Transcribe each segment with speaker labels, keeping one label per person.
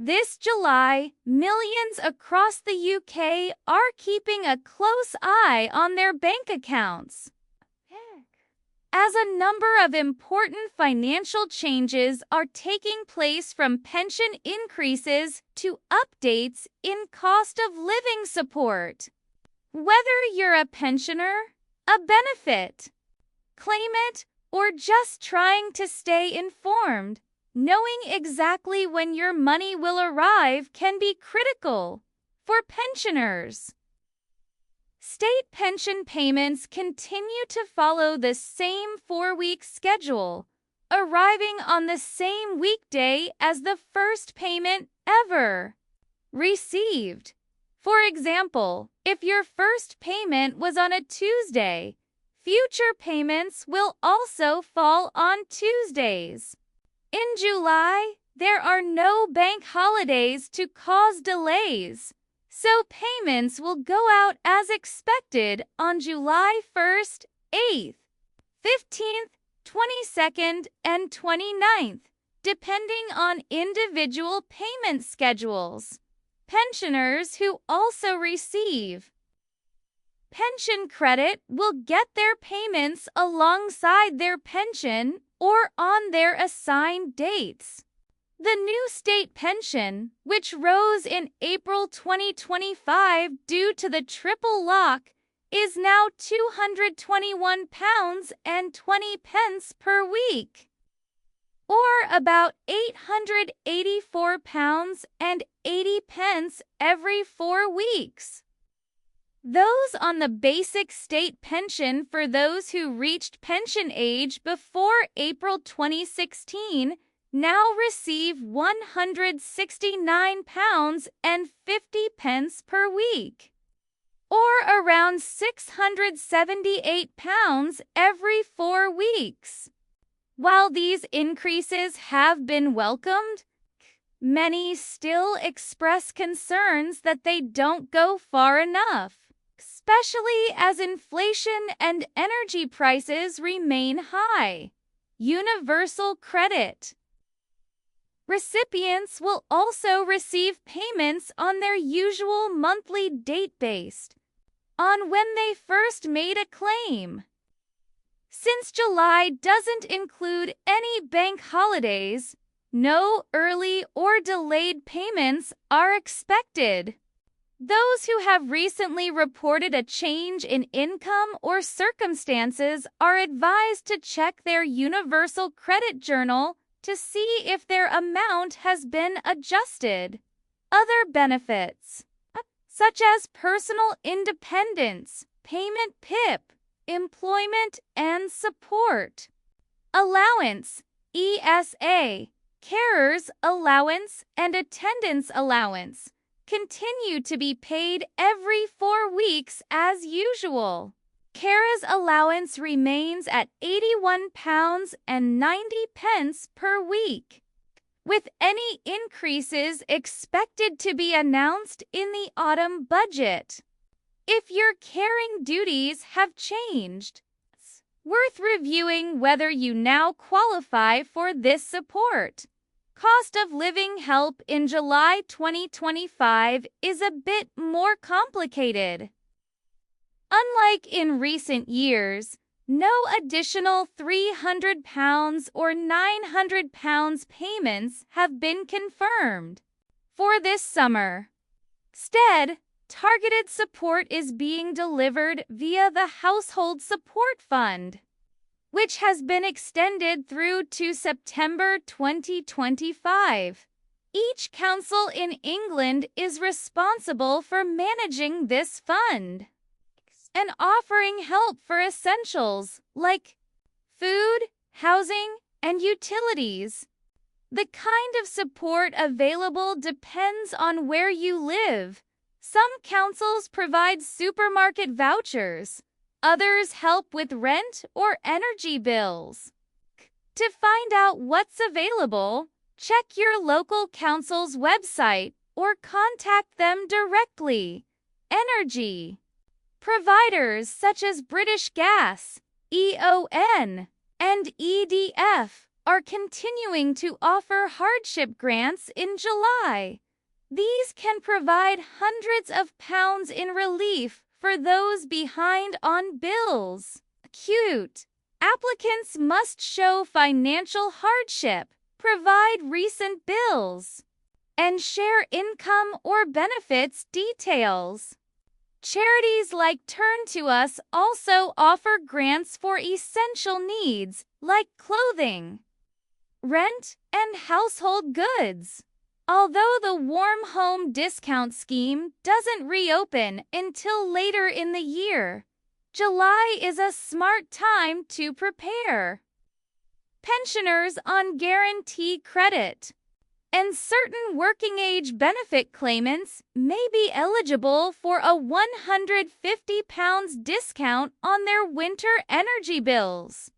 Speaker 1: This July, millions across the UK are keeping a close eye on their bank accounts, as a number of important financial changes are taking place, from pension increases to updates in cost of living support. Whether you're a pensioner, a benefit claimant, or just trying to stay informed, knowing exactly when your money will arrive can be critical. For pensioners, state pension payments continue to follow the same 4-week schedule, arriving on the same weekday as the first payment ever received. For example, if your first payment was on a Tuesday, future payments will also fall on Tuesdays. In July, there are no bank holidays to cause delays, so payments will go out as expected on July 1st, 8th, 15th, 22nd, and 29th, depending on individual payment schedules. Pensioners who also receive pension credit will get their payments alongside their pension or on their assigned dates. The new state pension, which rose in April 2025 due to the triple lock, is now £221.20 per week, or about £884.80 every 4 weeks. Those on the basic state pension, for those who reached pension age before April 2016, now receive £169.50 per week, or around £678 every 4 weeks. While these increases have been welcomed, many still express concerns that they don't go far enough, especially as inflation and energy prices remain high. Universal credit recipients will also receive payments on their usual monthly date based on when they first made a claim. Since July doesn't include any bank holidays, no early or delayed payments are expected. Those who have recently reported a change in income or circumstances are advised to check their Universal Credit Journal to see if their amount has been adjusted. Other benefits, such as personal independence, payment PIP, employment and support allowance, ESA, carers allowance, and attendance allowance, continue to be paid every 4 weeks as usual. Carers allowance remains at £81.90 per week, with any increases expected to be announced in the autumn budget. If your caring duties have changed, it's worth reviewing whether you now qualify for this support. Cost of living help in July 2025 is a bit more complicated. Unlike in recent years, no additional £300 or £900 payments have been confirmed for this summer. Instead, targeted support is being delivered via the Household Support Fund, which has been extended through to September 2025. Each council in England is responsible for managing this fund and offering help for essentials like food, housing, and utilities. The kind of support available depends on where you live. Some councils provide supermarket vouchers. Others help with rent or energy bills. To find out what's available, check your local council's website or contact them directly. Energy providers such as British Gas, EON, and EDF are continuing to offer hardship grants in July. These can provide hundreds of pounds in relief for those behind on bills. Cute. Applicants must show financial hardship, provide recent bills, and share income or benefits details. Charities like Turn to Us also offer grants for essential needs like clothing, rent, and household goods. Although the Warm Home Discount Scheme doesn't reopen until later in the year, July is a smart time to prepare. Pensioners on guarantee credit and certain working age benefit claimants may be eligible for a £150 discount on their winter energy bills.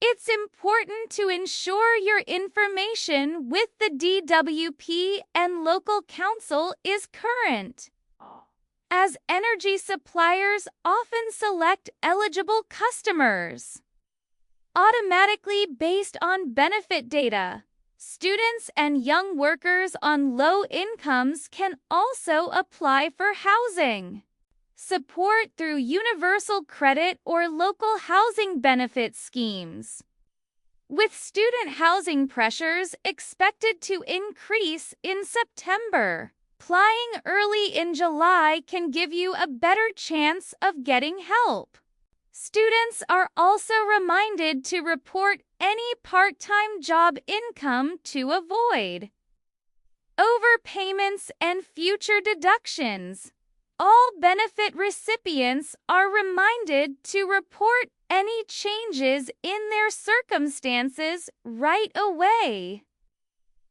Speaker 1: It's important to ensure your information with the DWP and local council is current, as energy suppliers often select eligible customers automatically based on benefit data. Students and young workers on low incomes can also apply for housing support through universal credit or local housing benefit schemes. With student housing pressures expected to increase in September, applying early in July can give you a better chance of getting help. Students are also reminded to report any part-time job income to avoid overpayments and future deductions. All benefit recipients are reminded to report any changes in their circumstances right away.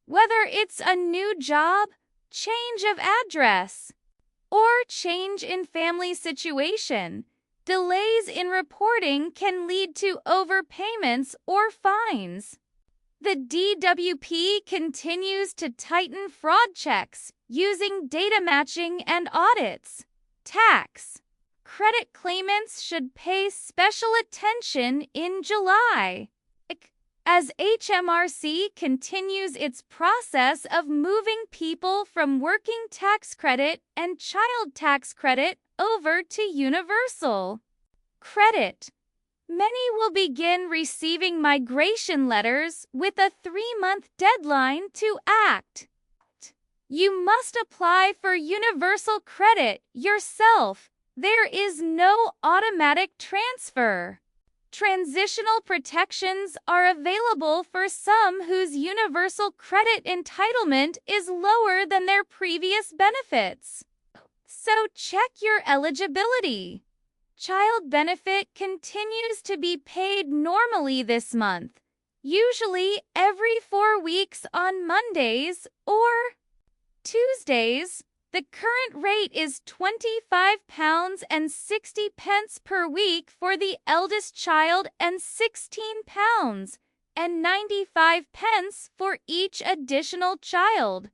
Speaker 1: Whether it's a new job, change of address, or change in family situation, delays in reporting can lead to overpayments or fines. The DWP continues to tighten fraud checks using data matching and audits. Tax credit claimants should pay special attention in July, as HMRC continues its process of moving people from working tax credit and child tax credit over to universal credit. Many will begin receiving migration letters with a 3-month deadline to act. You must apply for universal credit yourself. There is no automatic transfer. Transitional protections are available for some whose universal credit entitlement is lower than their previous benefits. So check your eligibility. Child benefit continues to be paid normally this month, usually every 4 weeks on Mondays or Tuesdays. The current rate is £25.60 per week for the eldest child and £16.95 for each additional child.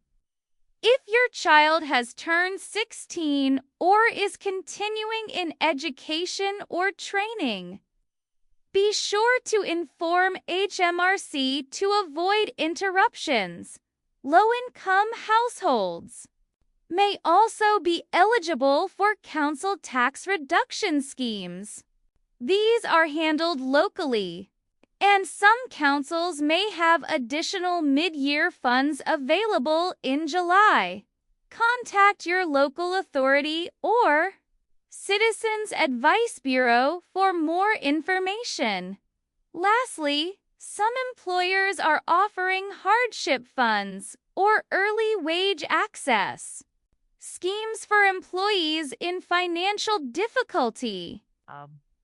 Speaker 1: If your child has turned 16 or is continuing in education or training, be sure to inform HMRC to avoid interruptions. Low-income households may also be eligible for council tax reduction schemes. These are handled locally, and some councils may have additional mid-year funds available in July. Contact your local authority or Citizens Advice Bureau for more information. Lastly, some employers are offering hardship funds or early wage access schemes for employees in financial difficulty.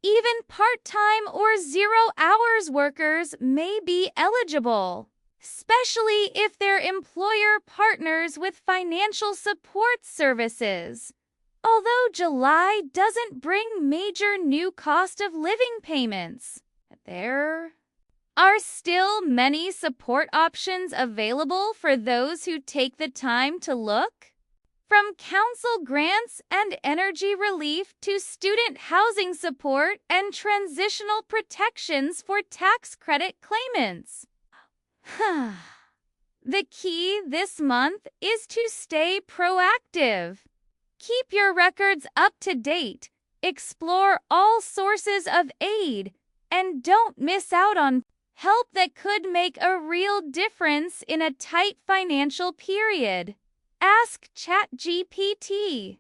Speaker 1: Even part-time or 0-hours workers may be eligible, especially if their employer partners with financial support services. Although July doesn't bring major new cost of living payments, there are still many support options available for those who take the time to look. From council grants and energy relief to student housing support and transitional protections for tax credit claimants, The key this month is to stay proactive. Keep your records up to date, explore all sources of aid, and don't miss out on help that could make a real difference in a tight financial period. Ask ChatGPT.